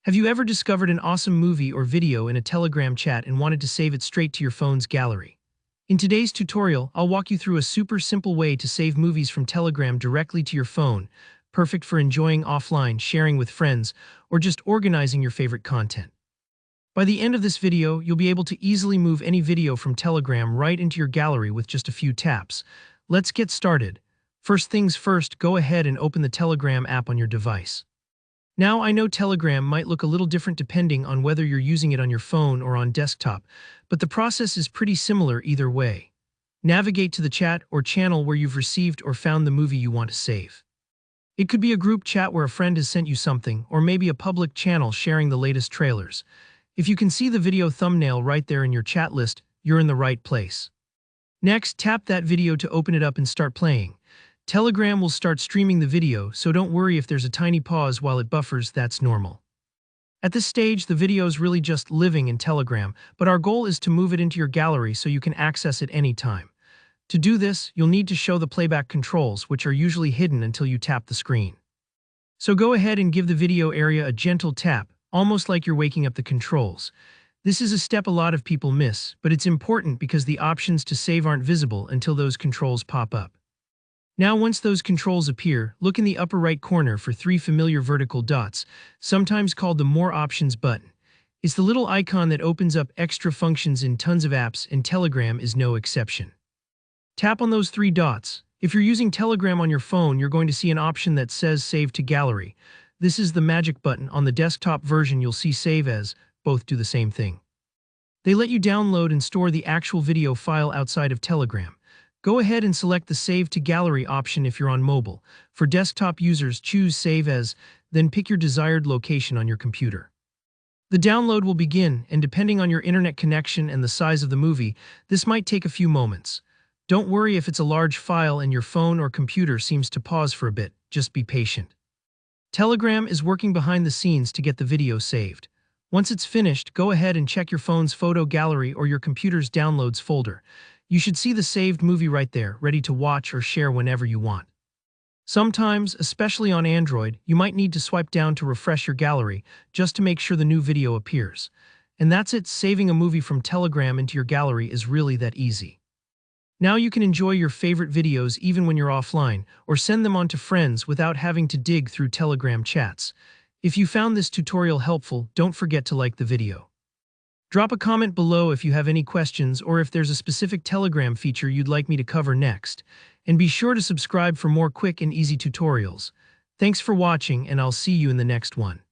Have you ever discovered an awesome movie or video in a Telegram chat and wanted to save it straight to your phone's gallery? In today's tutorial, I'll walk you through a super simple way to save movies from Telegram directly to your phone, perfect for enjoying offline, sharing with friends, or just organizing your favorite content. By the end of this video, you'll be able to easily move any video from Telegram right into your gallery with just a few taps. Let's get started. First things first, go ahead and open the Telegram app on your device. Now, I know Telegram might look a little different depending on whether you're using it on your phone or on desktop, but the process is pretty similar either way. Navigate to the chat or channel where you've received or found the movie you want to save. It could be a group chat where a friend has sent you something, or maybe a public channel sharing the latest trailers. If you can see the video thumbnail right there in your chat list, you're in the right place. Next, tap that video to open it up and start playing. Telegram will start streaming the video, so don't worry if there's a tiny pause while it buffers, that's normal. At this stage, the video is really just living in Telegram, but our goal is to move it into your gallery so you can access it anytime. To do this, you'll need to show the playback controls, which are usually hidden until you tap the screen. So go ahead and give the video area a gentle tap, almost like you're waking up the controls. This is a step a lot of people miss, but it's important because the options to save aren't visible until those controls pop up. Now, once those controls appear, look in the upper right corner for three familiar vertical dots, sometimes called the More Options button. It's the little icon that opens up extra functions in tons of apps, and Telegram is no exception. Tap on those three dots. If you're using Telegram on your phone, you're going to see an option that says Save to Gallery. This is the magic button. On the desktop version, you'll see Save As. Both do the same thing. They let you download and store the actual video file outside of Telegram. Go ahead and select the Save to Gallery option if you're on mobile. For desktop users, choose Save As, then pick your desired location on your computer. The download will begin, and depending on your internet connection and the size of the movie, this might take a few moments. Don't worry if it's a large file and your phone or computer seems to pause for a bit, just be patient. Telegram is working behind the scenes to get the video saved. Once it's finished, go ahead and check your phone's photo gallery or your computer's downloads folder. You should see the saved movie right there, ready to watch or share whenever you want. Sometimes, especially on Android, you might need to swipe down to refresh your gallery just to make sure the new video appears. And that's it, saving a movie from Telegram into your gallery is really that easy. Now you can enjoy your favorite videos even when you're offline, or send them on to friends without having to dig through Telegram chats. If you found this tutorial helpful, don't forget to like the video. Drop a comment below if you have any questions or if there's a specific Telegram feature you'd like me to cover next. And be sure to subscribe for more quick and easy tutorials. Thanks for watching, and I'll see you in the next one.